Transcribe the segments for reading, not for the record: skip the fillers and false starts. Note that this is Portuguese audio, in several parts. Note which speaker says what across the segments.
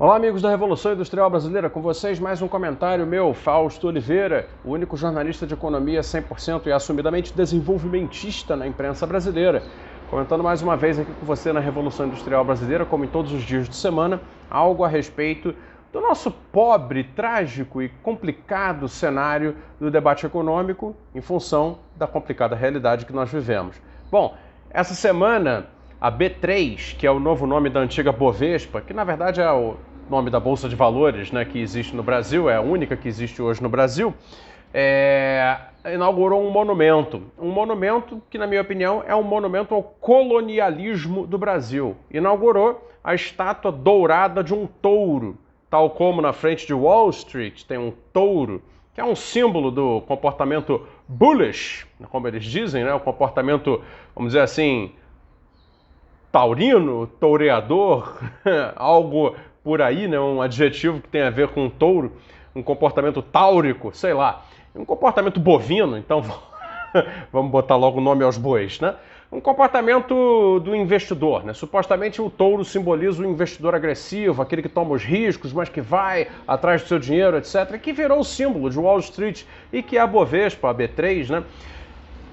Speaker 1: Olá, amigos da Revolução Industrial Brasileira, com vocês mais um comentário meu, Fausto Oliveira, o único jornalista de economia 100% e assumidamente desenvolvimentista na imprensa brasileira. Comentando mais uma vez aqui com você na Revolução Industrial Brasileira, como em todos os dias de semana, algo a respeito do nosso pobre, trágico e complicado cenário do debate econômico em função da complicada realidade que nós vivemos. Bom, essa semana a B3, que é o novo nome da antiga Bovespa, que na verdade é o nome da Bolsa de Valores, né, que existe no Brasil, é a única que existe hoje no Brasil, inaugurou um monumento que, na minha opinião, é um monumento ao colonialismo do Brasil. Inaugurou a estátua dourada de um touro, tal como na frente de Wall Street tem um touro, que é um símbolo do comportamento bullish, como eles dizem, né, o comportamento, vamos dizer assim, taurino, toureador, algo por aí, né? Um adjetivo que tem a ver com um touro, um comportamento táurico, sei lá, um comportamento bovino, então vamos botar logo o nome aos bois, né? Um comportamento do investidor, né? Supostamente o touro simboliza o investidor agressivo, aquele que toma os riscos, mas que vai atrás do seu dinheiro, etc., que virou o símbolo de Wall Street e que a Bovespa, a B3, né?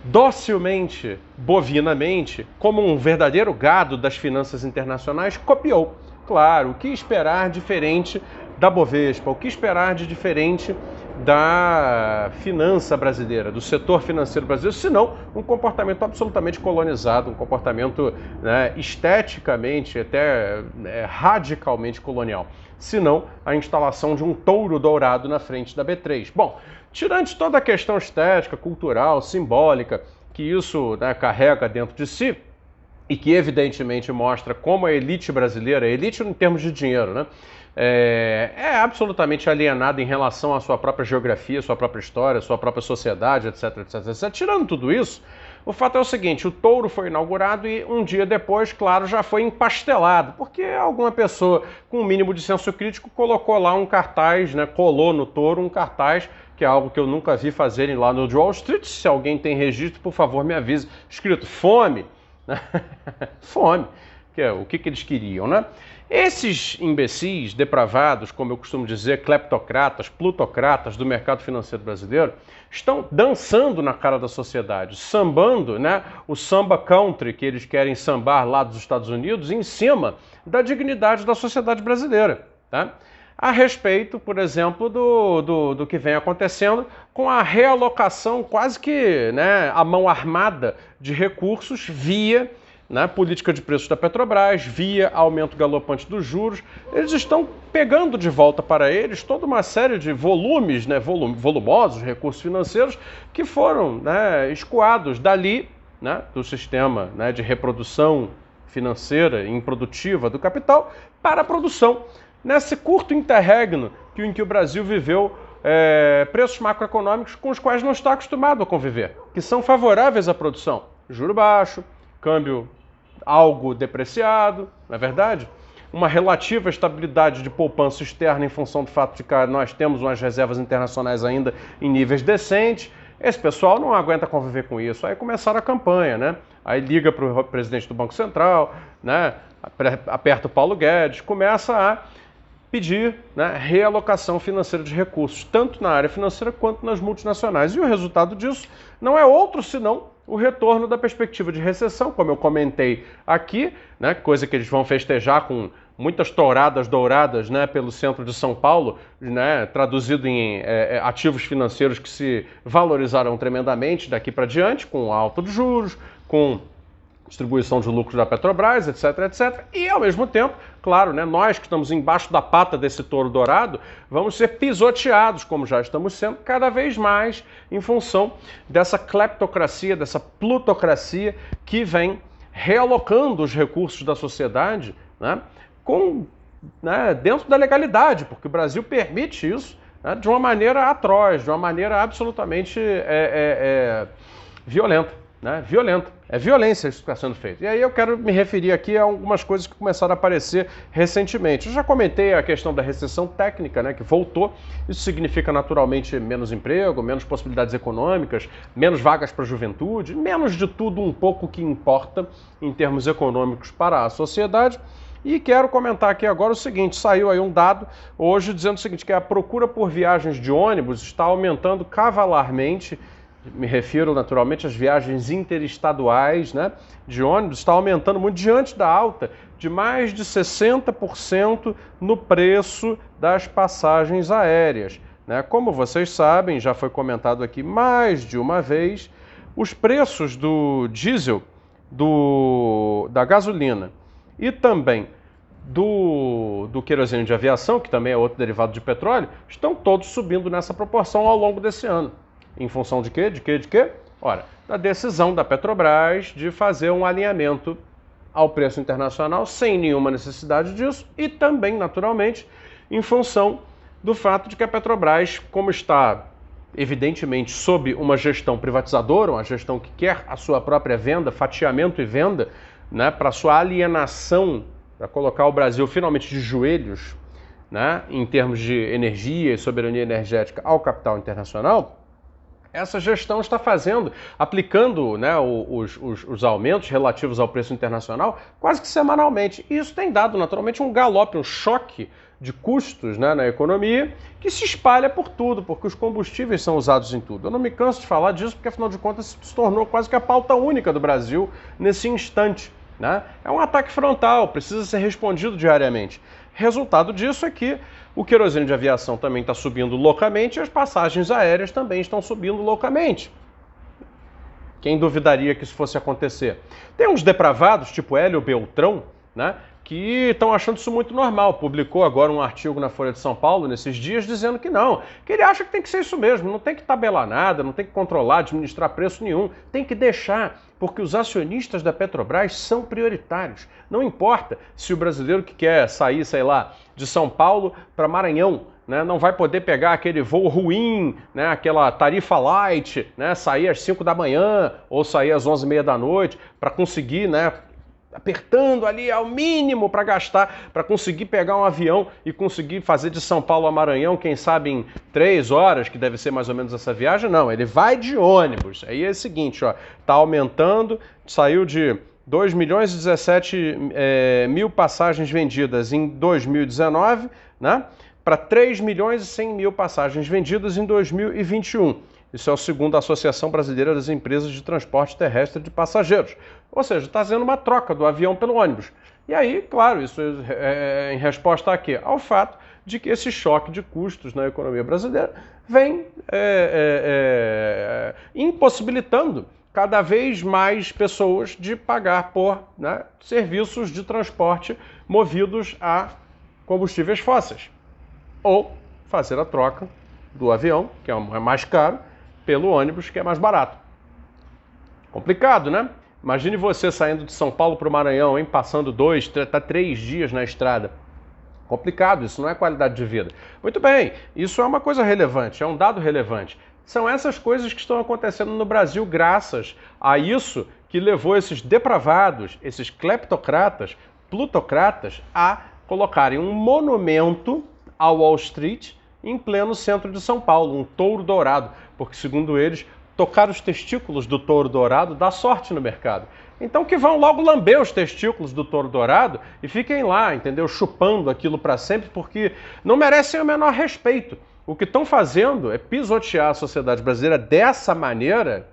Speaker 1: Docilmente, bovinamente, como um verdadeiro gado das finanças internacionais, copiou. Claro, o que esperar diferente da Bovespa, o que esperar de diferente da finança brasileira, do setor financeiro brasileiro, senão um comportamento absolutamente colonizado, um comportamento, né, esteticamente, até radicalmente colonial, senão a instalação de um touro dourado na frente da B3. Bom, tirante toda a questão estética, cultural, simbólica, que isso, né, carrega dentro de si, e que evidentemente mostra como a elite brasileira, a elite em termos de dinheiro, né, é absolutamente alienada em relação à sua própria geografia, sua própria história, sua própria sociedade, etc, etc, etc. Tirando tudo isso, o fato é o seguinte: o touro foi inaugurado e um dia depois, claro, já foi empastelado, porque alguma pessoa com um mínimo de senso crítico colocou lá um cartaz, né, colou no touro um cartaz, que é algo que eu nunca vi fazerem lá no Wall Street. Se alguém tem registro, por favor, me avise. Escrito fome. Fome, que é o que eles queriam, né? Esses imbecis, depravados, como eu costumo dizer, cleptocratas, plutocratas do mercado financeiro brasileiro, estão dançando na cara da sociedade, sambando, né, o samba country que eles querem sambar lá dos Estados Unidos em cima da dignidade da sociedade brasileira, tá? A respeito, por exemplo, do que vem acontecendo com a realocação quase que, né, a mão armada de recursos via, né, política de preços da Petrobras, via aumento galopante dos juros. Eles estão pegando de volta para eles toda uma série de volumes, né, volumosos recursos financeiros que foram, né, escoados dali, né, do sistema, né, de reprodução financeira e improdutiva do capital para a produção. Nesse curto interregno em que o Brasil viveu preços macroeconômicos com os quais não está acostumado a conviver, que são favoráveis à produção. Juro baixo, câmbio algo depreciado, não é verdade? Uma relativa estabilidade de poupança externa em função do fato de que nós temos umas reservas internacionais ainda em níveis decentes. Esse pessoal não aguenta conviver com isso. Aí começaram a campanha, né? Aí liga para o presidente do Banco Central, né? Aperta o Paulo Guedes, começa a pedir, né, realocação financeira de recursos, tanto na área financeira quanto nas multinacionais. E o resultado disso não é outro senão o retorno da perspectiva de recessão, como eu comentei aqui, né, coisa que eles vão festejar com muitas touradas douradas, né, pelo centro de São Paulo, né, traduzido em ativos financeiros que se valorizaram tremendamente daqui para diante, com alta dos juros, com distribuição de lucros da Petrobras, etc, etc. E, ao mesmo tempo, claro, né, nós que estamos embaixo da pata desse touro dourado, vamos ser pisoteados, como já estamos sendo, cada vez mais em função dessa cleptocracia, dessa plutocracia que vem realocando os recursos da sociedade, né, dentro da legalidade, porque o Brasil permite isso, né, de uma maneira atroz, de uma maneira absolutamente violenta. Né? Violenta. É violência isso que está sendo feito. E aí eu quero me referir aqui a algumas coisas que começaram a aparecer recentemente. Eu já comentei a questão da recessão técnica, né, que voltou. Isso significa naturalmente menos emprego, menos possibilidades econômicas, menos vagas para a juventude, menos de tudo um pouco que importa em termos econômicos para a sociedade. E quero comentar aqui agora o seguinte, saiu aí um dado hoje dizendo o seguinte, que a procura por viagens de ônibus está aumentando cavalarmente, me refiro naturalmente às viagens interestaduais, né, de ônibus, está aumentando muito diante da alta de mais de 60% no preço das passagens aéreas. Né? Como vocês sabem, já foi comentado aqui mais de uma vez, os preços do diesel, da gasolina e também do querosene de aviação, que também é outro derivado de petróleo, estão todos subindo nessa proporção ao longo desse ano. Em função de quê? De quê? Ora, da decisão da Petrobras de fazer um alinhamento ao preço internacional sem nenhuma necessidade disso e também, naturalmente, em função do fato de que a Petrobras, como está evidentemente sob uma gestão privatizadora, uma gestão que quer a sua própria venda, fatiamento e venda, né, para sua alienação, para colocar o Brasil finalmente de joelhos, né, em termos de energia e soberania energética ao capital internacional, essa gestão está aplicando, né, os aumentos relativos ao preço internacional quase que semanalmente. E isso tem dado naturalmente um galope, um choque de custos, né, na economia que se espalha por tudo, porque os combustíveis são usados em tudo. Eu não me canso de falar disso porque, afinal de contas, se tornou quase que a pauta única do Brasil nesse instante. Né? É um ataque frontal, precisa ser respondido diariamente. Resultado disso é que o querosene de aviação também está subindo loucamente e as passagens aéreas também estão subindo loucamente. Quem duvidaria que isso fosse acontecer? Tem uns depravados, tipo Hélio Beltrão, né, que estão achando isso muito normal. Publicou agora um artigo na Folha de São Paulo nesses dias dizendo que não, que ele acha que tem que ser isso mesmo, não tem que tabelar nada, não tem que controlar, administrar preço nenhum, tem que deixar, porque os acionistas da Petrobras são prioritários. Não importa se o brasileiro que quer sair, sei lá, de São Paulo para Maranhão, né, não vai poder pegar aquele voo ruim, né, aquela tarifa light, né, sair às 5 da manhã ou sair às 11h30 da noite para conseguir, né, apertando ali ao mínimo para gastar, para conseguir pegar um avião e conseguir fazer de São Paulo a Maranhão, quem sabe em 3 horas, que deve ser mais ou menos essa viagem. Não, ele vai de ônibus. Aí é o seguinte, ó, tá aumentando, saiu de 2.017.000 passagens vendidas em 2019, né, para 3.100.000 passagens vendidas em 2021. Isso é o segundo a Associação Brasileira das Empresas de Transporte Terrestre de Passageiros. Ou seja, está fazendo uma troca do avião pelo ônibus. E aí, claro, isso é em resposta a quê? Ao fato de que esse choque de custos na economia brasileira vem impossibilitando cada vez mais pessoas de pagar por, né, serviços de transporte movidos a combustíveis fósseis. Ou fazer a troca do avião, que é mais caro, pelo ônibus, que é mais barato. Complicado, né? Imagine você saindo de São Paulo para o Maranhão, hein, passando 2, até 3 dias na estrada. Complicado, isso não é qualidade de vida. Muito bem, isso é uma coisa relevante, é um dado relevante. São essas coisas que estão acontecendo no Brasil graças a isso que levou esses depravados, esses cleptocratas, plutocratas, a colocarem um monumento ao Wall Street em pleno centro de São Paulo, um touro dourado, porque, segundo eles, tocar os testículos do touro dourado dá sorte no mercado. Então que vão logo lamber os testículos do touro dourado e fiquem lá, entendeu? Chupando aquilo para sempre, porque não merecem o menor respeito. O que estão fazendo é pisotear a sociedade brasileira dessa maneira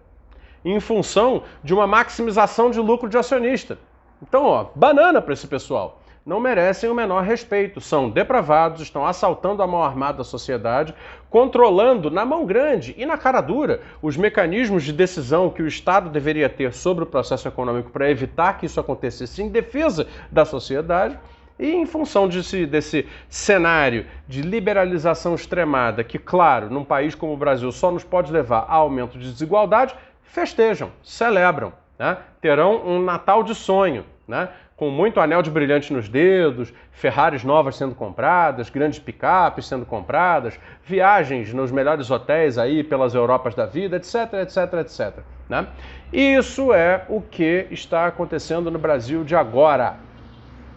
Speaker 1: em função de uma maximização de lucro de acionista. Então, ó, banana para esse pessoal. Não merecem o menor respeito, são depravados, estão assaltando a mão armada da sociedade, controlando na mão grande e na cara dura os mecanismos de decisão que o Estado deveria ter sobre o processo econômico para evitar que isso acontecesse em defesa da sociedade. E em função desse cenário de liberalização extremada, que, claro, num país como o Brasil só nos pode levar a aumento de desigualdade, festejam, celebram, né? Terão um Natal de sonho, né? Com muito anel de brilhante nos dedos, Ferraris novas sendo compradas, grandes picapes sendo compradas, viagens nos melhores hotéis aí pelas Europas da vida, etc, etc, etc. Né? Isso é o que está acontecendo no Brasil de agora.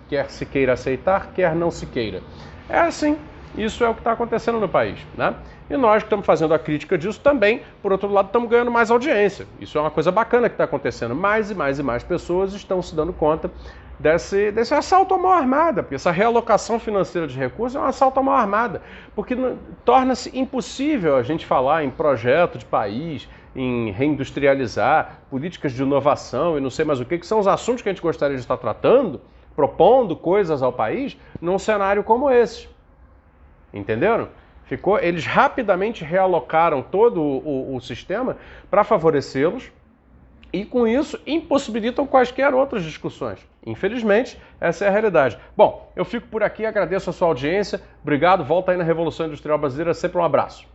Speaker 1: Quer se queira aceitar, quer não se queira. É assim, isso é o que está acontecendo no país. Né? E nós que estamos fazendo a crítica disso também, por outro lado, estamos ganhando mais audiência. Isso é uma coisa bacana que está acontecendo. Mais e mais e mais pessoas estão se dando conta desse assalto à mão armada, porque essa realocação financeira de recursos é um assalto à mão armada, porque torna-se impossível a gente falar em projeto de país, em reindustrializar, políticas de inovação e não sei mais o que são os assuntos que a gente gostaria de estar tratando, propondo coisas ao país, num cenário como esse. Entenderam? Eles rapidamente realocaram todo o sistema para favorecê-los e, com isso, impossibilitam quaisquer outras discussões. Infelizmente, essa é a realidade. Bom, eu fico por aqui, agradeço a sua audiência. Obrigado, volta aí na Revolução Industrial Brasileira. Sempre um abraço.